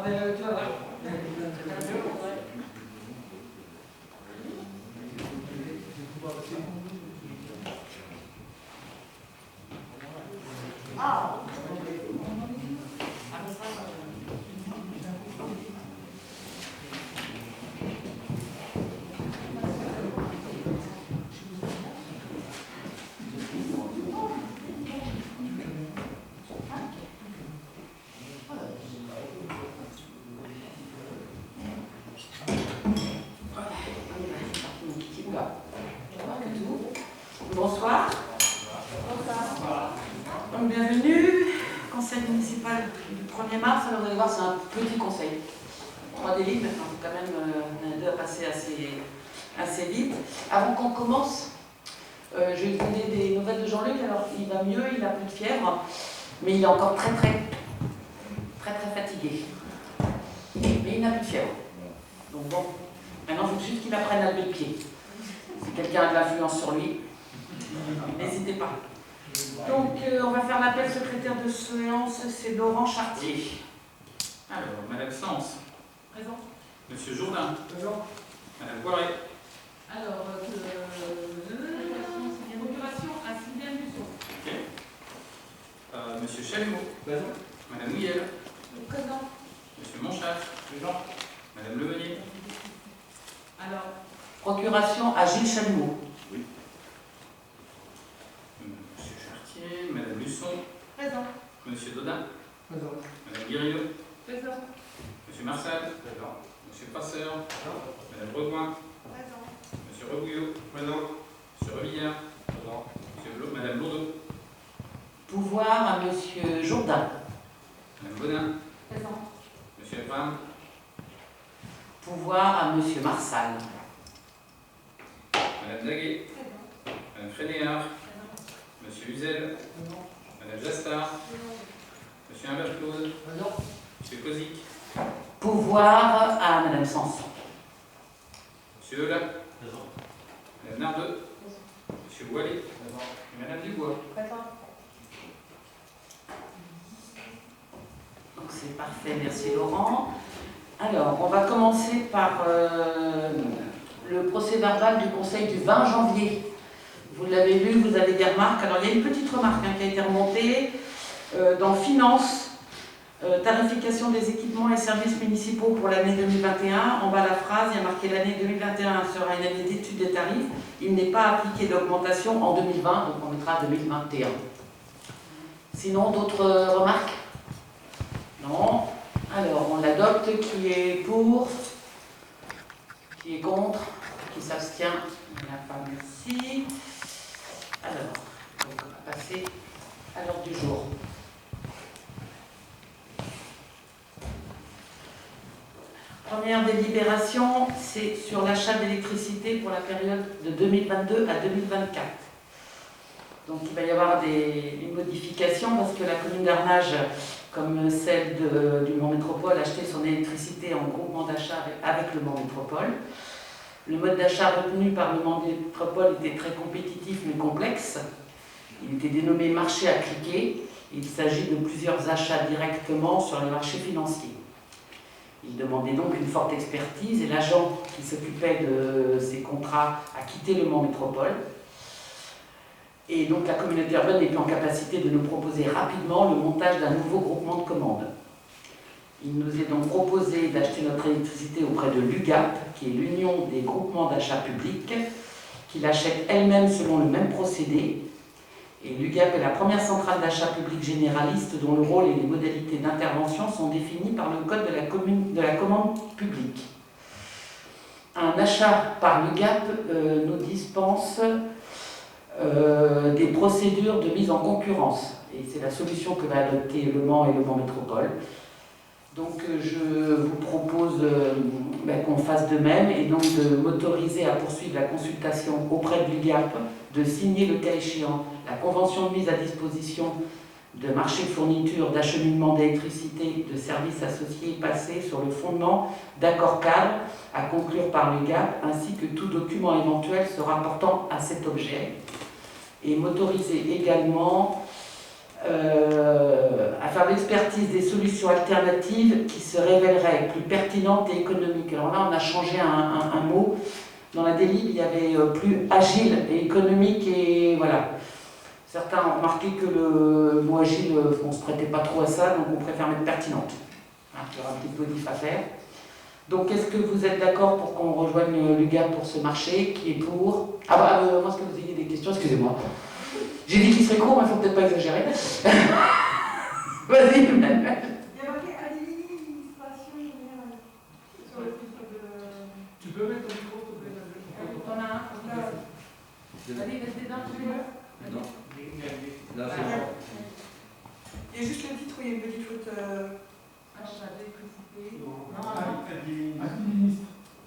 tu vas voir. Ah. Bonsoir. Donc, bienvenue, conseil municipal du 1er mars. Alors vous allez voir, c'est un petit conseil. 3 délits, mais enfin, quand même, on a deux à passer assez vite. Avant qu'on commence, je vais vous donner des nouvelles de Jean-Luc. Alors il va mieux, il n'a plus de fièvre, mais il est encore très fatigué. Mais il n'a plus de fièvre. Donc bon, maintenant il faut juste qu'il apprenne à lever le pied. Si quelqu'un a de l'influence sur lui, n'hésitez pas. Donc, on va faire l'appel secrétaire de séance, c'est Laurent Chartier. Alors, Madame Sens. Présent. Monsieur Jourdain. Présent. Madame Poiret. Alors, procuration à Sylvain Busson. Ok. Monsieur Chalumeau. Présent. Madame Houillel. Présent. Monsieur Monchas. Présent. Madame Lemeunier. Alors, procuration à Gilles Chalumeau. Oui. Monsieur Chartier. Madame Luçon. Présent. Monsieur Dodin. Présent. Madame Guérillo. Présent. Monsieur Marsal. Présent. Monsieur Passeur. Présent. Madame Redouin. Présent. Monsieur Rebouillot. Présent. Monsieur Revillard. Présent. Madame Lourdeau. Pouvoir à Monsieur Jourdain. Madame Bonin. Présent. Monsieur Abraham. Pouvoir à Monsieur Marsal. Madame Daguet. Présent. Madame Frénéard. Monsieur Uzel. Madame Jastard. Monsieur Humbert-Claude. Monsieur Kozik. Pouvoir à Madame Sanson. Monsieur Eulat. Madame Nardeux. Monsieur Boilet. Et Madame Dubois. Présent. Donc c'est parfait, merci Laurent. Alors, on va commencer par le procès-verbal du Conseil du 20 janvier. Vous l'avez lu, vous avez des remarques. Alors, il y a une petite remarque qui a été remontée dans Finances, tarification des équipements et services municipaux pour l'année 2021. En bas de la phrase, il y a marqué l'année 2021 sera une année d'étude des tarifs. Il n'est pas appliqué d'augmentation en 2020, donc on mettra 2021. Sinon, d'autres remarques? Non. Alors, on l'adopte. Qui est pour? Qui est contre? Qui s'abstient? Il n'y en a pas, merci. Alors, donc on va passer à l'ordre du jour. Première délibération, c'est sur l'achat d'électricité pour la période de 2022 à 2024. Donc il va y avoir une modification parce que la commune d'Arnage, comme celle du Mans Métropole, a acheté son électricité en groupement d'achat avec le Mans Métropole. Le mode d'achat retenu par le Mans Métropole était très compétitif mais complexe. Il était dénommé marché à cliquer. Il s'agit de plusieurs achats directement sur les marchés financiers. Il demandait donc une forte expertise et l'agent qui s'occupait de ces contrats a quitté le Mans Métropole. Et donc la communauté urbaine n'est plus en capacité de nous proposer rapidement le montage d'un nouveau groupement de commandes. Il nous est donc proposé d'acheter notre électricité auprès de l'UGAP, qui est l'Union des groupements d'achat publics, qui l'achète elle-même selon le même procédé. Et l'UGAP est la première centrale d'achat public généraliste dont le rôle et les modalités d'intervention sont définis par le Code de la commande publique. Un achat par l'UGAP nous dispense des procédures de mise en concurrence. Et c'est la solution que va adopter le Mans et le Mans Métropole. Donc je vous propose qu'on fasse de même et donc de m'autoriser à poursuivre la consultation auprès de l'UGAP, de signer le cas échéant la convention de mise à disposition de marché de fourniture d'acheminement d'électricité de services associés passés sur le fondement d'accords cadres à conclure par l'UGAP ainsi que tout document éventuel se rapportant à cet objet et m'autoriser également à faire l'expertise des solutions alternatives qui se révéleraient plus pertinentes et économiques. Alors là, on a changé un mot. Dans la délib, il y avait plus agile et économique, et voilà. Certains ont remarqué que le mot agile, on ne se prêtait pas trop à ça, donc on préfère mettre pertinente. Hein, il y aura un petit modif à faire. Donc, est-ce que vous êtes d'accord pour qu'on rejoigne l'UGAP pour ce marché, qui est pour... Ah bah, moi, est-ce que vous ayez des questions? Excusez-moi. J'ai dit qu'il serait court, mais il ne faut peut-être pas exagérer. Vas-y, Emmanuel. Il y a marqué administration générale sur le titre de... Tu peux mettre ton micro, s'il te plaît? On en a un. Allez, restez dans le jeu. Non. Là, c'est bon. Il y a juste le titre où il y a une petite faute. Achat d'électricité.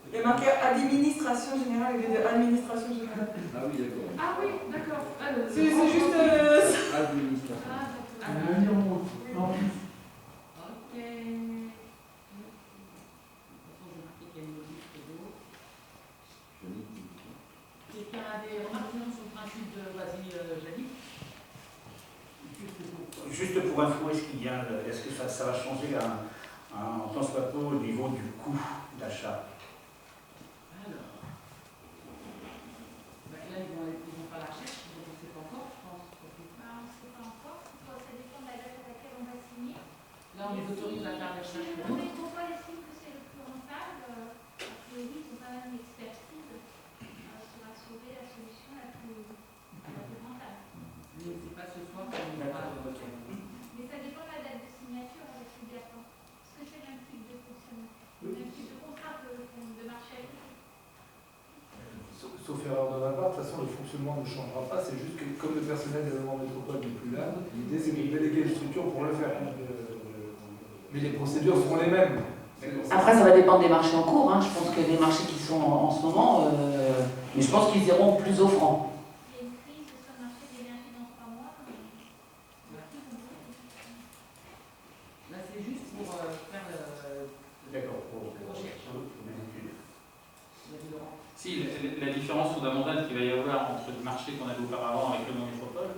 Il y a marqué administration générale au lieu de administration générale. Ah oui, d'accord. Ah oui, d'accord. C'est juste. Administration. Ok. Quelqu'un a des remarques sur le principe de... Vas-y, Jadis. Juste pour info, est-ce que ça va changer en tant soit peu au niveau du coût d'achat? Alors, ben là, ils vont faire la recherche, donc on ne sait pas encore, je pense. On ne sait pas encore, ça dépend de la date à laquelle on va signer. Là, on les autorise à faire la recherche. Non, mais pourquoi ils estiment que c'est le plus rentable? A priori, ils ont quand même l'expertise sur assurer la solution la plus rentable. Mais c'est pas ce soir qu'on va... Mais ça dépend de la date de signature avec le GAP. Parce que c'est le même type de fonctionnement, le même type de contrat de marché agricole. Sauf erreur de ma part, de toute façon, le fonctionnement ne changera pas. C'est juste que, comme le personnel d'élément métropole n'est plus là, l'idée c'est de déléguer une structure pour le faire. Mais les procédures seront les mêmes. Après, ça va dépendre des marchés en cours. Hein. Je pense que les marchés qui sont en ce moment, mais je pense qu'ils iront plus offrants. Il y a une crise sur le marché de l'énergie dans 3 mois. Là, c'est juste pour faire D'accord, pour recherche. les études. Si, la différence fondamentale qu'il va y avoir entre le marché qu'on avait auparavant avec le Mans Métropole,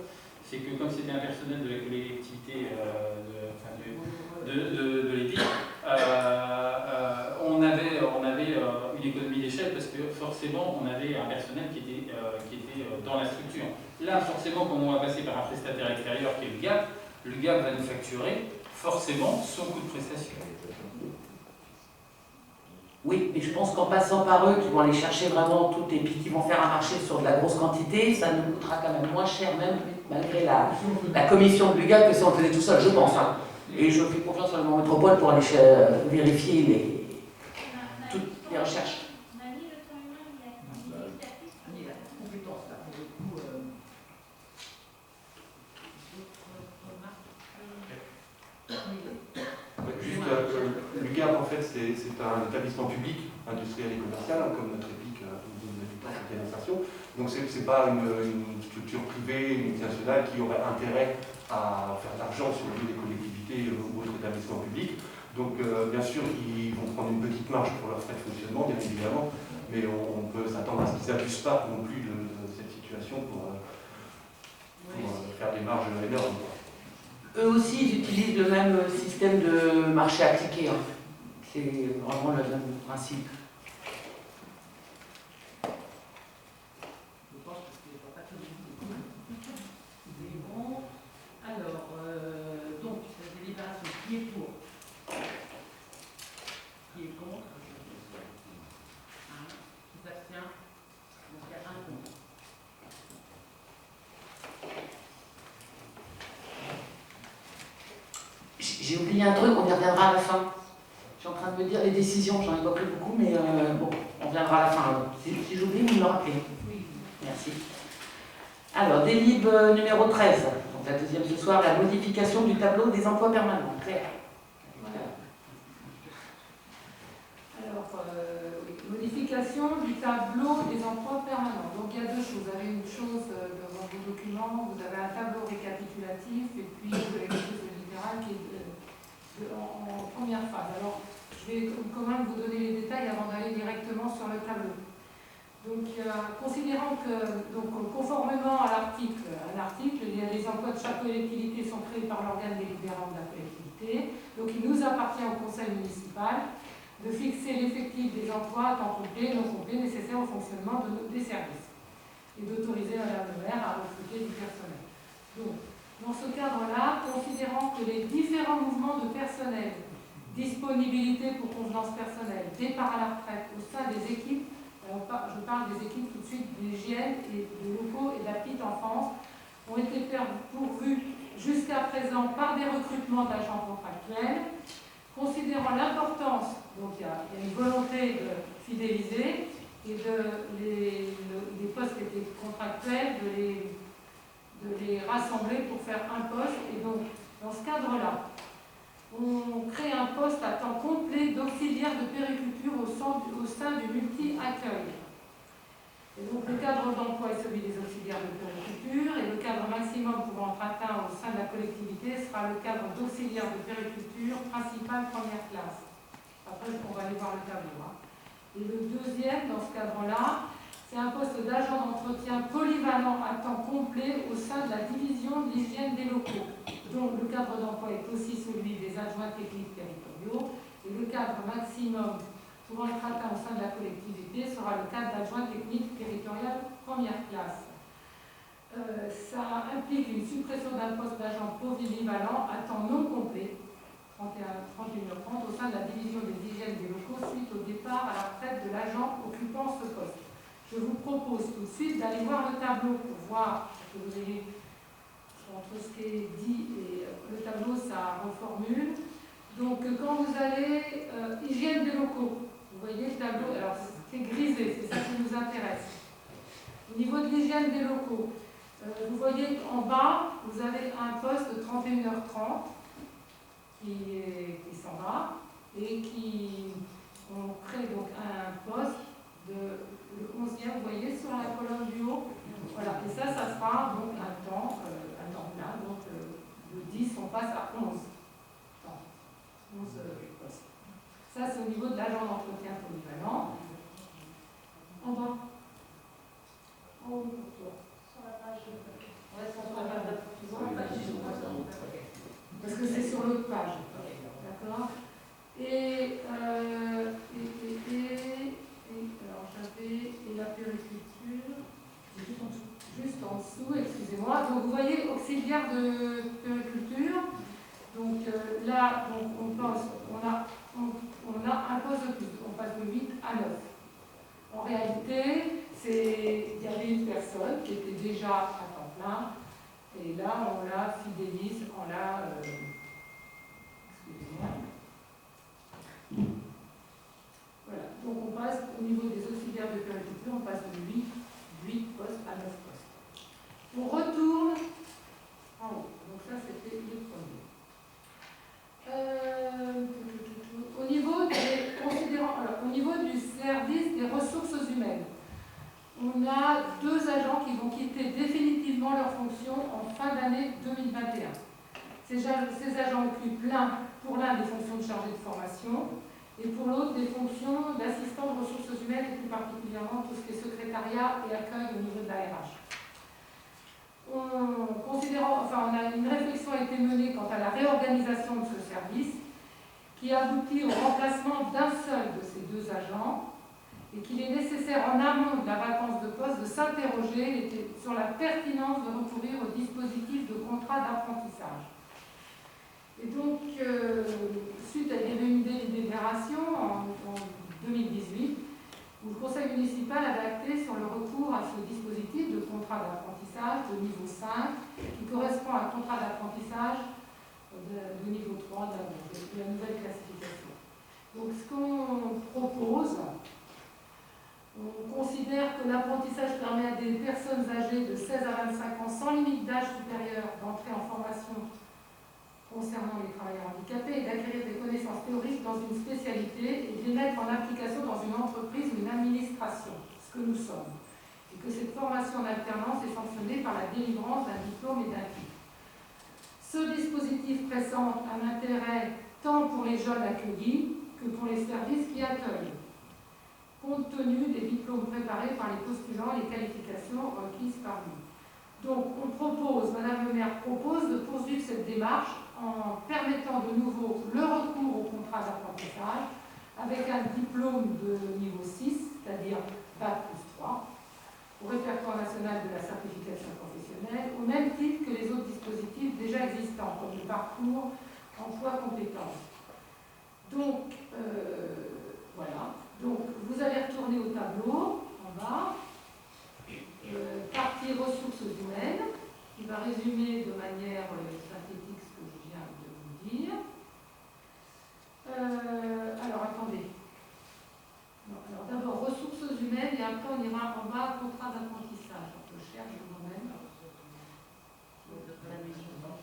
c'est que comme c'était un personnel de la collectivité de l'EPIC, on avait une économie d'échelle parce que forcément on avait un personnel qui était dans la structure. Là, forcément, comme on va passer par un prestataire extérieur qui est le GAP va nous facturer forcément son coût de prestation. Oui, mais je pense qu'en passant par eux, qui vont aller chercher vraiment tout et puis qui vont faire un marché sur de la grosse quantité, ça nous coûtera quand même moins cher, même malgré la commission de l'UGAP, que si on le faisait tout seul, je pense. Hein. Et je fais confiance à la métropole pour aller vérifier toutes les recherches. On a mis le temps humain, il y a l'expertise. On y a la compétence là, pour le coup. L'UGAP, en fait, c'est un établissement public, industriel et commercial, comme notre EPIC, l'administration. Donc, ce n'est pas une structure privée, une multinationale qui aurait intérêt à faire de l'argent sur le dos des collectivités ou autres établissements publics. Donc, bien sûr, ils vont prendre une petite marge pour leur frais de fonctionnement, bien évidemment, mais on peut s'attendre à ce qu'ils n'abusent pas non plus de cette situation pour faire des marges énormes. Eux aussi, ils utilisent le même système de marché appliqué. Hein. C'est vraiment le même principe. Je pense que c'est pas tout c'est bon. Alors, donc, cette délibération, qui est pour? Qui est contre? Qui s'abstient? Donc, il y a un contre. J'ai oublié un truc, on y reviendra à la fin. Je suis en train de me dire les décisions, j'en ai pas pris beaucoup, mais bon, on reviendra à la fin. Alors. Si j'oublie, vous me le rappelez. Oui. Merci. Alors, délib numéro 13, donc la deuxième ce soir, la modification du tableau des emplois permanents. Claire. Voilà. Alors, oui, modification du tableau des emplois permanents. Donc il y a deux choses. Vous avez une chose dans vos documents, vous avez un tableau récapitulatif et puis vous avez quelque chose de libéral qui est en première phase. Alors, je vais quand même vous donner les détails avant d'aller directement sur le tableau. Donc, considérant que, donc, conformément à l'article, les emplois de chaque collectivité sont créés par l'organe délibérant de la collectivité. Donc, il nous appartient au conseil municipal de fixer l'effectif des emplois à temps complet et non complet nécessaires au fonctionnement des services et d'autoriser Madame le maire à recruter du personnel. Donc, dans ce cadre-là, considérant que les différents mouvements de personnel, disponibilité pour convenance personnelle, départ à la retraite au sein des équipes, je parle des équipes tout de suite d'hygiène et de locaux et de la petite enfance, ont été pourvus jusqu'à présent par des recrutements d'agents contractuels, considérant l'importance, donc il y a une volonté de fidéliser et les postes qui étaient contractuels, de les rassembler pour faire un poste. Et donc, dans ce cadre-là, on crée un poste à temps complet d'auxiliaire de périculture au sein du multi-accueil. Et donc, le cadre d'emploi est celui des auxiliaires de périculture et le cadre maximum pouvant être atteint au sein de la collectivité sera le cadre d'auxiliaire de périculture principale première classe. Après, on va aller voir le tableau. Et le deuxième, dans ce cadre-là, c'est un poste d'agent d'entretien polyvalent à temps complet au sein de la division de l'hygiène des locaux. Donc le cadre d'emploi est aussi celui des adjoints techniques territoriaux et le cadre maximum pouvant être atteint au sein de la collectivité sera le cadre d'adjoint technique territorial première classe. Ça implique une suppression d'un poste d'agent polyvalent à temps non complet, 31h30, au sein de la division des hygiènes des locaux suite au départ à la retraite de l'agent occupant ce poste. Je vous propose tout de suite d'aller voir le tableau pour voir que vous ayez entre ce qui est dit et le tableau, ça reformule. Donc, quand vous allez hygiène des locaux, vous voyez le tableau, alors c'est grisé, c'est ça qui nous intéresse. Au niveau de l'hygiène des locaux, vous voyez qu'en bas, vous avez un poste de 31h30 qui s'en va et on crée donc un poste de le 11e, vous voyez, sur la colonne du haut. Voilà, et ça sera donc un temps plein. Donc, de 10, on passe à 11. 11 postes. Ça, c'est au niveau de l'agent d'entretien polyvalent. En bas. En haut, sur la page. Ouais, sur la page. Parce que c'est sur l'autre page. D'accord. Et la périculture, juste en dessous, excusez-moi. Donc vous voyez, auxiliaire de périculture. Donc là, on a un poste de plus, on passe de 8 à 9. En réalité, il y avait une personne qui était déjà à temps plein, et là, on la fidélise, excusez-moi. Voilà, donc on passe au niveau des auxiliaires de périculture, on passe de 8 postes à 9 postes. On retourne en haut, donc ça c'était le premier. Au niveau du service des ressources humaines, on a 2 agents qui vont quitter définitivement leur fonction en fin d'année 2021. Ces agents occupent pour l'un des fonctions de chargé de formation et pour l'autre des fonctions d'assistant de ressources humaines et plus particulièrement tout ce qui est secrétariat et accueil au niveau de la RH. Une réflexion a été menée quant à la réorganisation de ce service qui aboutit au remplacement d'un seul de ces 2 agents et qu'il est nécessaire en amont de la vacance de poste de s'interroger sur la pertinence de recourir au dispositif de contrat d'apprentissage. Et donc, suite à des délibérations en 2018, où le conseil municipal avait acté sur le recours à ce dispositif de contrat d'apprentissage de niveau 5, qui correspond à un contrat d'apprentissage de niveau 3 de la nouvelle classification. Donc, ce qu'on propose, on considère que l'apprentissage permet à des personnes âgées de 16 à 25 ans sans limite d'âge supérieur d'entrer en formation concernant les travailleurs handicapés et d'acquérir des connaissances théoriques dans une spécialité et de les mettre en application dans une entreprise ou une administration, ce que nous sommes. Et que cette formation en alternance est sanctionnée par la délivrance d'un diplôme et d'un titre. Ce dispositif présente un intérêt tant pour les jeunes accueillis que pour les services qui accueillent. compte tenu des diplômes préparés par les postulants et les qualifications requises par lui. Donc, on propose, Madame le maire propose de poursuivre cette démarche en permettant de nouveau le recours au contrat d'apprentissage avec un diplôme de niveau 6, c'est-à-dire Bac plus 3, au répertoire national de la certification professionnelle, au même titre que les autres dispositifs déjà existants, comme le parcours emploi compétences. Donc, voilà. Donc, vous allez retourner au tableau, en bas, partie ressources humaines, qui va résumer de manière synthétique ce que je viens de vous dire. Alors, attendez. Non, alors, d'abord, ressources humaines, et après, on ira en bas, contrat d'apprentissage. Donc, je cherche moi-même.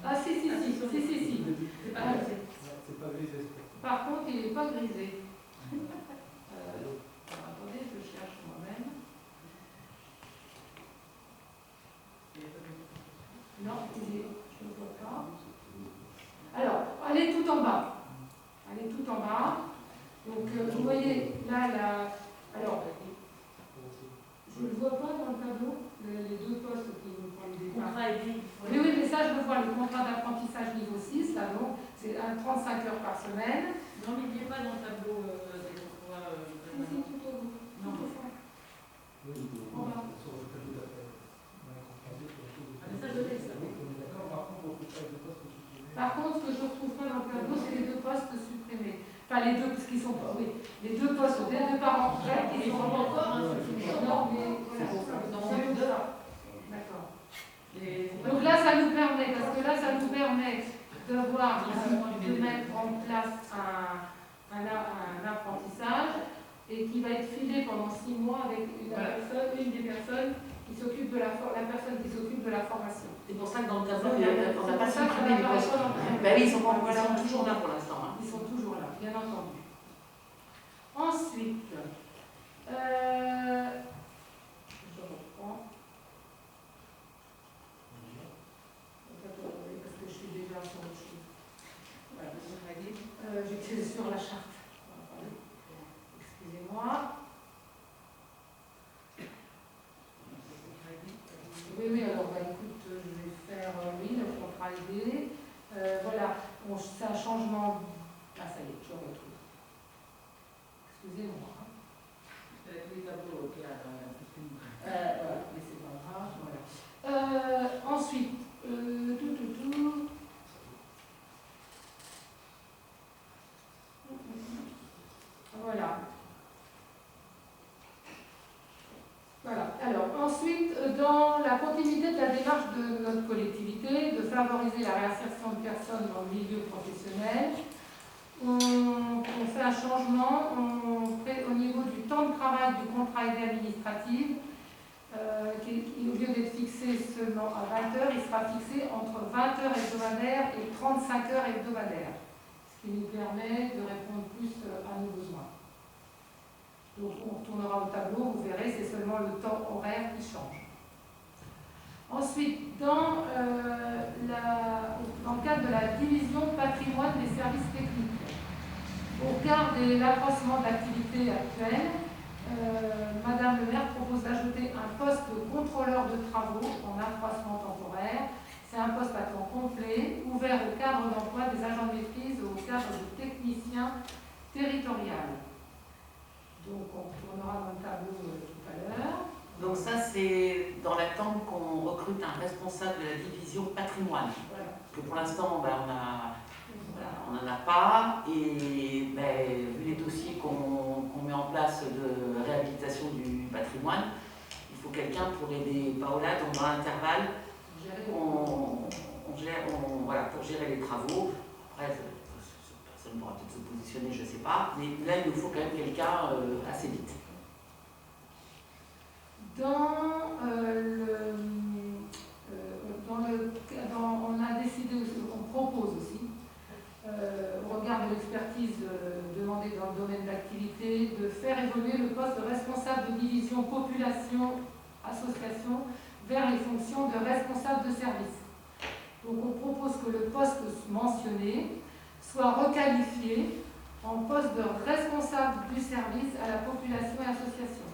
Ah, si. Ah, C'est pas grisé. par contre, il n'est pas grisé. Alors, attendez, je cherche moi-même. Non, je ne le vois pas. Alors, allez tout en bas. Donc, vous voyez, là, alors, je ne le vois pas dans le tableau, les deux postes qui nous prennent des Contrat et vie. Oui, mais ça, je le vois, le contrat d'apprentissage niveau 6, là, donc, c'est 35 heures par semaine. Non, mais il n'y est pas dans le tableau des contrats. Si, tout au bout. Non. Tout au fond. Oui, Voilà. sur le tableau d'appel. Ah, mais ça, je l'ai, ça. Par contre, ce que je ne retrouve pas dans le tableau, c'est les deux postes supprimés. Enfin, les deux, parce qu'ils sont pas, oui, les deux postes des deux parents qui sont pas encore. Non, mais voilà. D'accord. Donc là, ça nous permet, parce que là, ça nous permet de mettre en place un apprentissage et qui va être filé pendant 6 mois avec une des personnes qui s'occupe de la personne qui s'occupe de la formation. C'est pour ça que dans le tableau, on n'a pas supprimé les postes. Ben oui, ils sont toujours là pour l'instant. Hein. Ils sont toujours là, bien entendu. Ensuite, je reprends. Parce que je suis déjà sur autre chose. Voilà, j'étais sur la charte. Excusez-moi. Oui, alors écoute, je vais faire, le contrat aidé. Voilà, bon, c'est un changement. Ah, ça y est, je retrouve. Excusez-moi. Les tableaux, ok, Voilà, mais c'est pas grave. Voilà. Ensuite, Voilà. Voilà. Alors, ensuite, dans la continuité de la démarche de notre collectivité, de favoriser la réinsertion de personnes dans le milieu professionnel, on fait un changement au niveau du temps de travail du contrat aidé administratif, qui au lieu d'être fixé seulement à 20 heures, il sera fixé entre 20 heures hebdomadaires et 35 heures hebdomadaires, ce qui nous permet de répondre plus à nos besoins. Donc on retournera au tableau, vous verrez, c'est seulement le temps horaire qui change. Ensuite, dans le cadre de la division patrimoine des services techniques, au regard de l'accroissement de l'activité actuelle, Madame le maire propose d'ajouter un poste de contrôleur de travaux en accroissement temporaire. C'est un poste à temps complet, ouvert au cadre d'emploi des agents de maîtrise ou au cadre de techniciens territorial. Donc on retournera dans le tableau tout à l'heure. Donc ça, c'est dans l'attente qu'on recrute un responsable de la division patrimoine. Voilà. Que pour l'instant, on n'en a pas. Et vu les dossiers qu'on met en place de réhabilitation du patrimoine, il faut quelqu'un pour aider Paola. Donc dans l'intervalle, pour gérer les travaux. Après, personne pourra peut-être se positionner, je ne sais pas. Mais là, il nous faut quand même quelqu'un assez vite. On a décidé, on propose aussi, au regard de l'expertise demandée dans le domaine d'activité, de faire évoluer le poste de responsable de division population-association vers les fonctions de responsable de service. Donc on propose que le poste mentionné soit requalifié en poste de responsable du service à la population et association,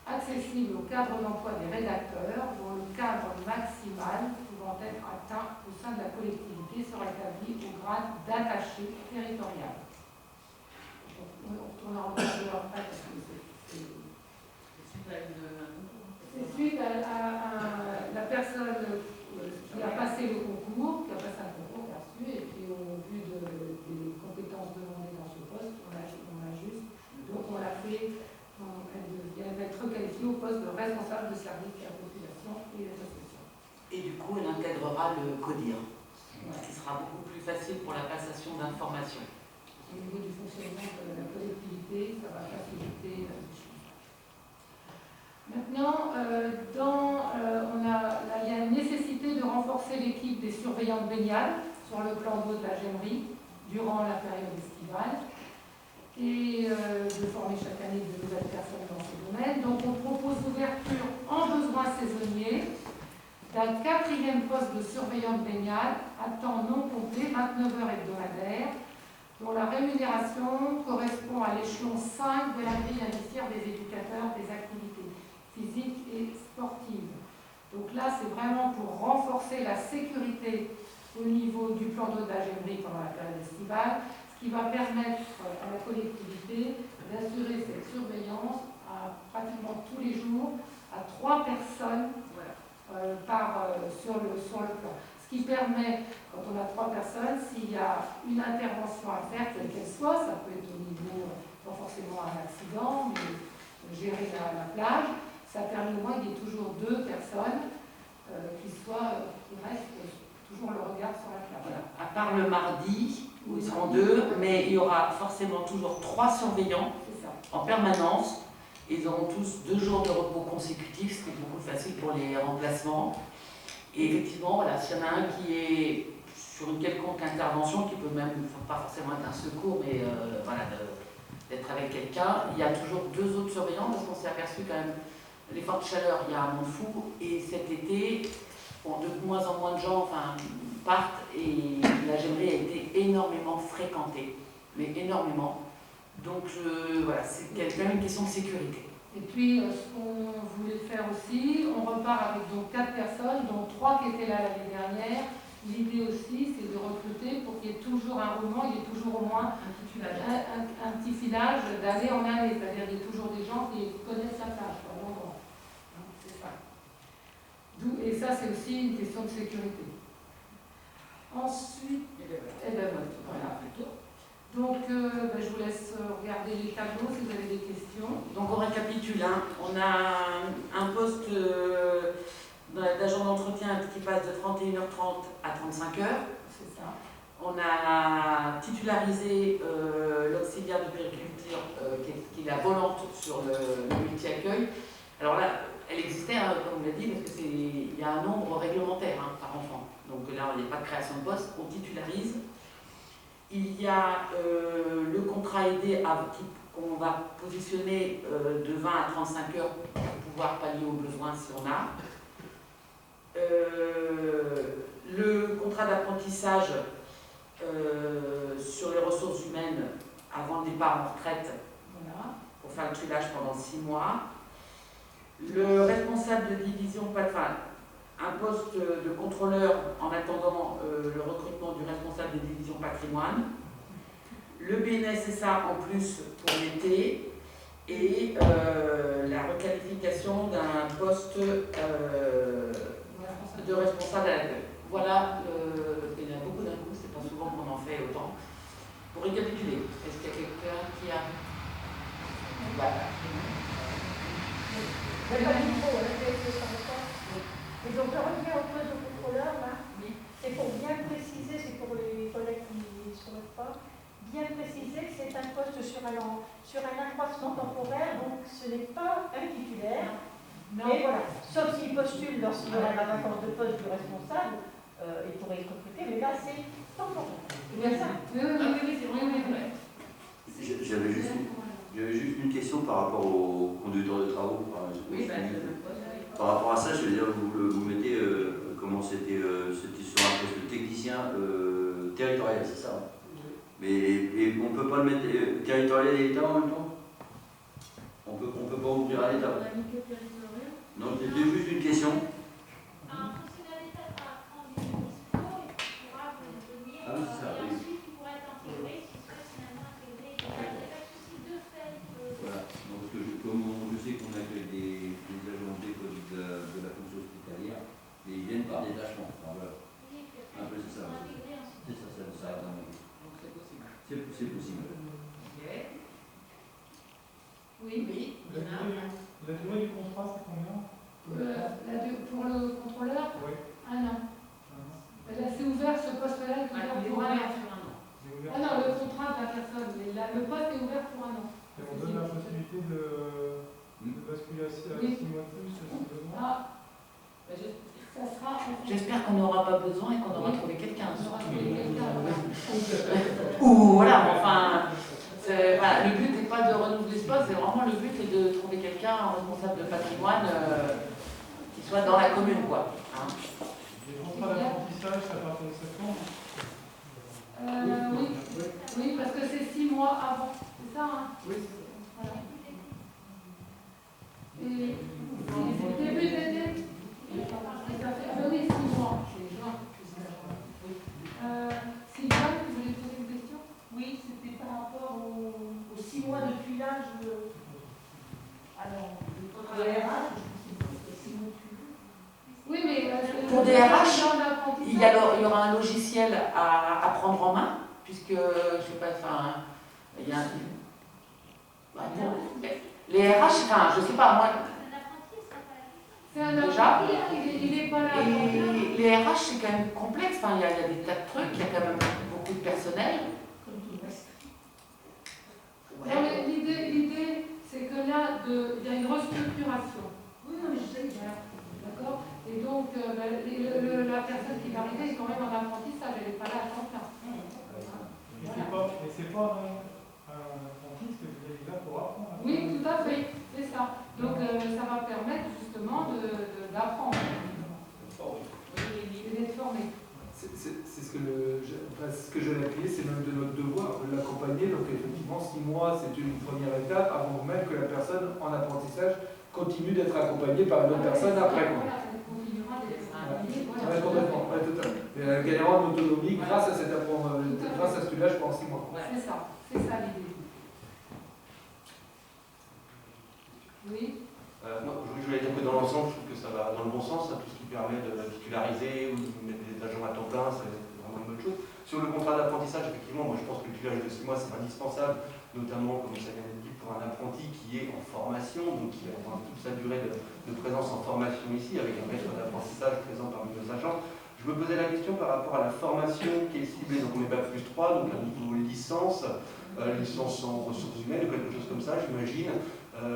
accessible au cadre d'emploi des rédacteurs, dont le cadre maximal pouvant être atteint au sein de la collectivité sera établi au grade d'attaché territorial. Donc, on retournera encore après parce que c'est suite à la personne qui a passé le concours, qui a passé un concours, qui a reçu, et puis au vu des compétences demandées dans ce poste, on a juste, donc on l'a fait, elle va être requalifiée au poste de responsable de service à la population et les associations. Et du coup, elle intégrera le CODIR, Voilà. ce qui sera beaucoup plus facile pour la passation d'informations. Au niveau du fonctionnement de la collectivité, ça va faciliter les choses. Maintenant, il y a une nécessité de renforcer l'équipe des surveillants de baignade sur le plan d'eau de la Gemmerie durant la période estivale et de former chaque année de nouvelles personnes dans ce domaine. Donc on propose l'ouverture en besoin saisonnier d'un 4e poste de surveillant de baignade à temps non complet, 29 heures hebdomadaires, dont la rémunération correspond à l'échelon 5 de la grille indiciaire des éducateurs des activités physiques et sportives. Donc là, c'est vraiment pour renforcer la sécurité au niveau du plan d'eau de la Gemmerie pendant la période estivale, ce qui va permettre à la collectivité d'assurer cette surveillance pratiquement tous les jours à 3 personnes sur le plan. Ce qui permet, quand on a 3 personnes, s'il y a une intervention à faire, quelle qu'elle soit, ça peut être au niveau, pas forcément un accident, mais gérer la plage, ça permet au moins qu'il y ait toujours 2 personnes qui restent toujours le regard sur la plage. Voilà. À part le mardi, où ils seront 2, mais il y aura forcément toujours 3 surveillants en permanence. Ils auront tous 2 jours de repos consécutifs, ce qui est beaucoup plus facile pour les remplacements. Et effectivement, voilà, s'il y en a un qui est sur une quelconque intervention, qui peut même, pas forcément être un secours, mais d'être avec quelqu'un, il y a toujours 2 autres surveillants, parce qu'on s'est aperçu quand même, les fortes chaleurs, il y a un monde fou, et cet été, de moins en moins de gens partent, et la Gemmerie a été énormément fréquentée, mais énormément. Donc voilà, c'est quand même une question de sécurité. Et puis, ce qu'on voulait faire aussi, on repart avec donc 4 personnes, dont 3 qui étaient là l'année dernière. L'idée aussi, c'est de recruter pour qu'il y ait toujours un roulement, il y ait toujours au moins un petit filage d'année en année. C'est-à-dire qu'il y ait toujours des gens qui connaissent la plage, l'endroit. C'est ça. Et ça, c'est aussi une question de sécurité. Ensuite, voilà. Donc, je vous laisse regarder les tableaux si vous avez des questions. Donc, on récapitule. On a un poste d'agent d'entretien qui passe de 31h30 à 35h. C'est ça. On a titularisé l'auxiliaire de périculture qui est la volante sur le multi-accueil. Alors là, elle existait, comme on l'a dit, parce qu'il y a un nombre réglementaire par enfant. Donc là, il n'y a pas de création de poste, on titularise. Il y a le contrat aidé qu'on va positionner de 20 à 35 heures pour pouvoir pallier aux besoins si on a. Le contrat d'apprentissage sur les ressources humaines avant le départ en retraite, voilà, pour faire le tuilage pendant 6 mois. Le responsable de division, un poste de contrôleur en attendant le recrutement du responsable des divisions patrimoine, le BNSSA en plus pour l'été et la requalification d'un poste de responsable à l'accueil. Voilà, il y en a beaucoup d'un coup, c'est pas souvent qu'on en fait autant. Pour récapituler, est-ce qu'il y a quelqu'un qui a... Et donc, je reviens au poste de contrôleur, là. Oui. C'est pour bien préciser, c'est pour les collègues qui ne sauraient pas, bien préciser que c'est un poste sur un accroissement temporaire, donc ce n'est pas un titulaire. Non. Et voilà, sauf s'il postule lorsqu'il y aura la vacance de poste du responsable, il pourrait être recruté, mais là c'est temporaire. C'est ça. Oui, c'est vrai. J'avais juste une question par rapport au conducteur de travaux. Par rapport à ça, je veux dire, vous mettez, comment c'était sur un poste de technicien territorial, c'est ça? Mais et on ne peut pas le mettre territorial et État en même temps? On peut pas ouvrir à l'État? Non, c'était juste une question. Un fonctionnaire d'État apprend des discours et qui pourra venir Ah oui, c'est ça, et oui. ensuite il pourra être intégré, s'il souhaite finalement intégrer. Il n'y a pas de souci de fait. Voilà. Donc, comme je sais qu'on accueille des agents de la fonction hospitalière, mais ils viennent par détachement. Enfin, voilà. Oui, puis Un peu, après, c'est ça. ils seront intégrés ensuite. C'est ça. Donc c'est possible. C'est possible. Ok. Oui. La durée du contrat, c'est combien? Pour le contrôleur, Oui. 1 an. Là, c'est ouvert, ce poste-là est ouvert pour 1 an. C'est ouvert. Ah non, le contrat de la personne, mais là, le poste est ouvert pour 1 an. Et on donne la possibilité de basculer à 6 mois de plus si besoin. Ah, ça sera. J'espère qu'on n'aura pas besoin et qu'on aura trouvé quelqu'un. On aura trouvé quelqu'un, voilà. Ou voilà, enfin, voilà, le but n'est pas de renouveler ce poste, c'est vraiment le but est de trouver quelqu'un, un responsable de patrimoine, qui soit dans la commune, quoi. Hein. Les contrats d'apprentissage, c'est à partir de septembre. Oui, parce que c'est 6 mois avant, c'est ça, hein? Oui. Voilà. Et c'est début d'été? Oui, 6 mois, c'est juin. Sylvain, vous voulez poser une question? Oui, c'était par rapport aux 6 mois depuis l'âge. Alors, le RH, c'est 6 mois depuis. Oui, mais Pour des RH, il y aura un logiciel à prendre en main, puisque, je sais pas, enfin, il y a les RH, enfin, je sais pas, moi, c'est un déjà, apprenti, il n'est pas là. et les RH, c'est quand même complexe, enfin, il y a des tas de trucs, il y a quand même beaucoup de personnel. Non, mais l'idée, c'est que là, il y a une restructuration. Oui, non, mais je sais. D'accord? Et donc, la personne qui va arriver est quand même en apprentissage, elle n'est pas là à temps plein. Mais c'est pas un apprenti, c'est que vous êtes là pour apprendre. Oui, tout à fait, c'est ça. Donc, ça va permettre justement d'apprendre et d'être formé. C'est ce que je l'ai appuyé, c'est même de notre devoir de l'accompagner. Donc effectivement, 6 mois, c'est une première étape avant même que la personne en apprentissage continue d'être accompagnée par une autre personne après. Voilà, elle continuera d'être accompagnée. Ouais, complètement, ouais, tout à fait. Mais elle gagnera en autonomie grâce à ce tuilage pendant 6 mois. C'est ça l'idée. Oui. Moi, je voulais dire que dans l'ensemble, je trouve que ça va dans le bon sens, hein, tout ce qui permet de titulariser ou de mettre des agents à temps plein, c'est vraiment une bonne chose. Sur le contrat d'apprentissage, effectivement, moi je pense que le tuilage de 6 mois, c'est indispensable, notamment, comme ça vient d'être dit, pour un apprenti qui est en formation, donc qui va avoir toute sa durée de présence en formation ici, avec un maître d'apprentissage présent parmi nos agents. Je me posais la question par rapport à la formation qui est ciblée, donc on est bac+3, donc un niveau licence, licence en ressources humaines ou quelque chose comme ça, j'imagine.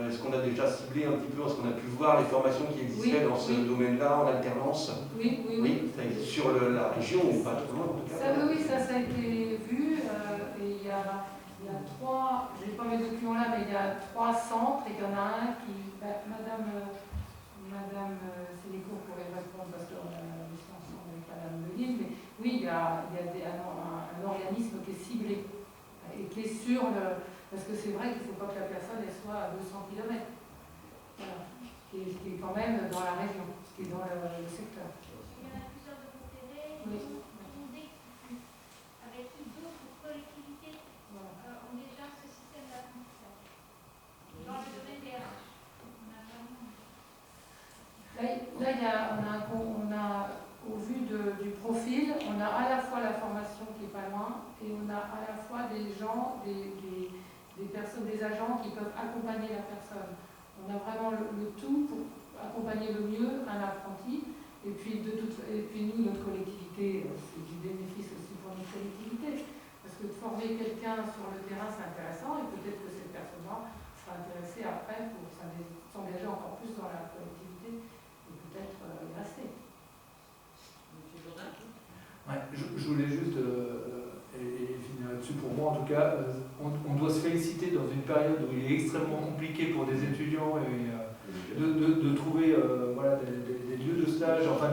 Est-ce qu'on a déjà ciblé un petit peu, est-ce qu'on a pu voir les formations qui existaient dans ce domaine-là en alternance? Oui. Ça existe sur la région ou pas trop loin en tout cas? Ça a été vu. Et il y a 3, je n'ai pas mes documents là, mais il y a 3 centres et il y en a un qui. Madame Sénécourt pourrait répondre parce qu'on a la licence avec Madame Meline, mais oui, il y a un organisme qui est ciblé et qui est sur le. Parce que c'est vrai qu'il ne faut pas que la personne elle soit à 200 km. Voilà. Ce qui est quand même dans la région, ce qui est dans le secteur. Il y en a plusieurs de vos télés qui ont décrit avec qui d'autres collectivités ont déjà ce système d'apprentissage. Dans le domaine des RH. On a, au vu du profil, on a à la fois la formation qui est pas loin et on a à la fois des gens, des personnes, des agents qui peuvent accompagner la personne. On a vraiment le tout pour accompagner le mieux un apprenti. Et puis nous, notre collectivité, c'est du bénéfice aussi pour notre collectivité. Parce que de former quelqu'un sur le terrain, c'est intéressant et peut-être que cette personne-là sera intéressée après pour s'engager encore plus dans la collectivité et peut-être y rester. Ouais, je voulais juste, et finir là-dessus, pour moi en tout cas, on doit se féliciter dans une période où il est extrêmement compliqué pour des étudiants de trouver voilà, des lieux de stage, enfin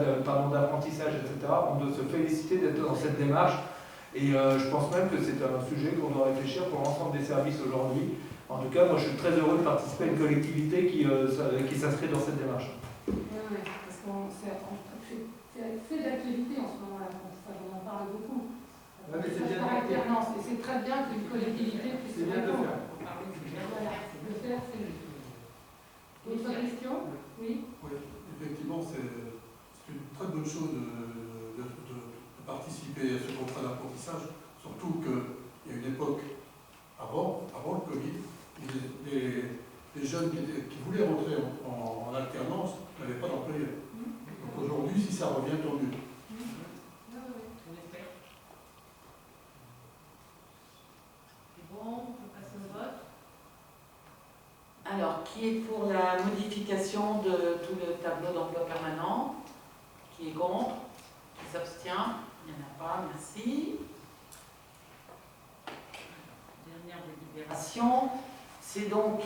d'apprentissage, etc. On doit se féliciter d'être dans cette démarche Et je pense même que c'est un sujet qu'on doit réfléchir pour l'ensemble des services aujourd'hui. En tout cas, moi je suis très heureux de participer à une collectivité qui s'inscrit dans cette démarche. Oui, parce qu'on fait d'activité en ce moment là, on en parle beaucoup. Ouais, mais c'est bien alternance, et c'est très bien qu'une collectivité puisse c'est bien de répondre. faire. Voilà, de faire, c'est juste. D'autres questions? Oui. Oui, effectivement, c'est une très bonne chose de participer à ce contrat d'apprentissage, surtout qu'il y a une époque avant le Covid, les jeunes qui voulaient rentrer en alternance n'avaient pas d'employeur. Donc aujourd'hui, si ça revient, tant mieux. Bon, on peut passer au vote. Alors, qui est pour la modification de tout le tableau d'emploi permanent? Qui est contre? Qui s'abstient? Il n'y en a pas, merci. Dernière délibération. C'est donc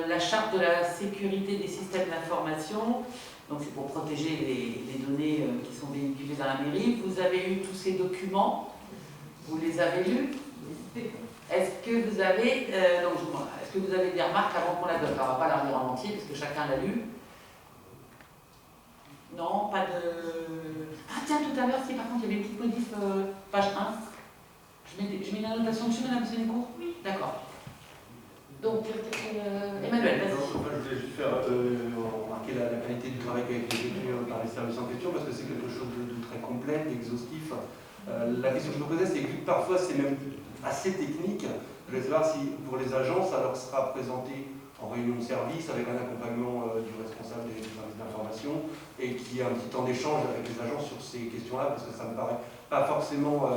la charte de la sécurité des systèmes d'information. Donc c'est pour protéger les données qui sont véhiculées dans la mairie. Vous avez eu tous ces documents? Vous les avez lus? Est-ce que vous avez des remarques avant qu'on la donne? On ne va pas la lire en entier parce que chacun l'a lu. Non, pas de... Ah tiens, tout à l'heure, si par contre il y avait une petite modif, page 1. Je mets la notation dessus, Madame Sénécourt? Oui. D'accord. Donc, Emmanuel, vas-y. Je voulais juste faire remarquer la qualité du travail qui a été effectué par les services en question, parce que c'est quelque chose de très complet, d'exhaustif. La question que je me posais, c'est que parfois c'est même assez technique. Je voulais savoir si pour les agences, ça leur sera présenté en réunion de service avec un accompagnement du responsable des services d'information et qu'il y ait un petit temps d'échange avec les agences sur ces questions-là, parce que ça me paraît pas forcément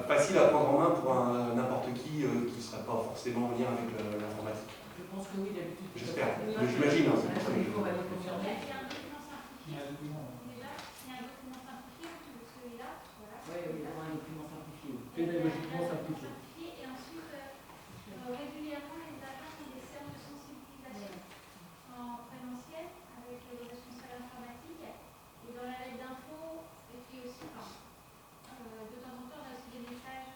facile à prendre en main pour n'importe qui ne serait pas forcément en lien avec l'informatique. Je pense que oui, d'habitude. J'espère. Mais j'imagine. Hein, c'est pour ça que Il y a un document simplifié. Déjà, il y a un document simplifié, celui-là. Voilà. Oui, il y aura un document simplifié. Pédagogiquement simplifié. Et ensuite, régulièrement, les agents ont des séances de sensibilisation en présentiel avec le responsable informatique. Et dans la lettre d'info, et puis aussi, de temps en temps, on a aussi des messages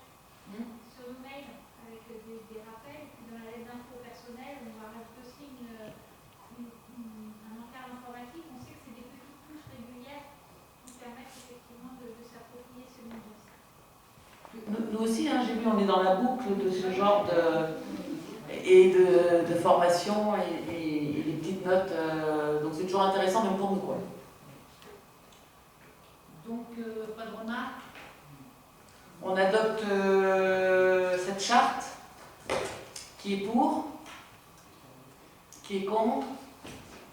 sur nos mails avec des rappels. Et puis dans la lettre d'info personnelle, on va rajouter aussi un encart informatique. On sait que c'est des petites touches régulières qui permettent effectivement de s'approprier ce numérique. Nous aussi, hein, j'ai vu, on est dans la boucle de ce genre de formation et les petites notes. Donc c'est toujours intéressant, même pour nous, quoi. Donc, pas de remarques. On adopte cette charte. Qui est pour? Qui est contre?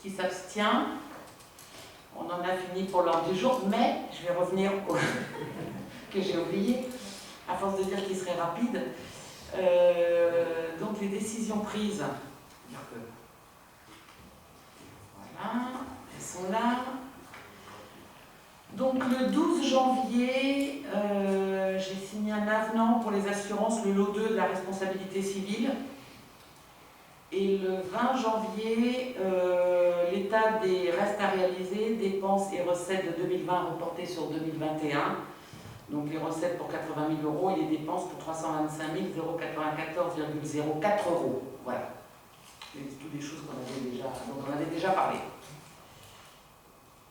Qui s'abstient? On en a fini pour l'ordre du jour, mais je vais revenir au que j'ai oublié, à force de dire qu'il serait rapide. Donc les décisions prises. Voilà, elles sont là. Donc le 12 janvier, j'ai signé un avenant pour les assurances, le lot 2 de la responsabilité civile. Et le 20 janvier, l'état des restes à réaliser, dépenses et recettes de 2020 reportées sur 2021. Donc les recettes pour 80 000 euros et les dépenses pour 325 094,04 euros. Voilà. C'est toutes des choses dont on avait déjà parlé.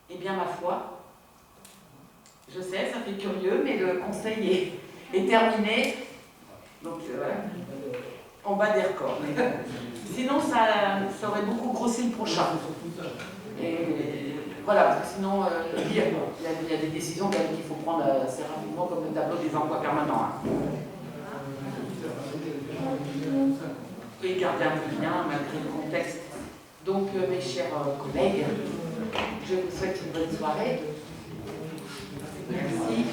Eh bien, ma foi, je sais, ça fait curieux, mais le conseil est terminé. Donc, voilà. On bat des records. Sinon, ça aurait beaucoup grossi le prochain. Et voilà, parce que sinon, il y a des décisions qu'il faut prendre assez rapidement, comme le tableau des emplois permanents. Hein. Et garder un peu bien, malgré le contexte. Donc, mes chers collègues, je vous souhaite une bonne soirée. Merci.